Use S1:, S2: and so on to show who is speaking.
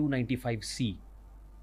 S1: 295C.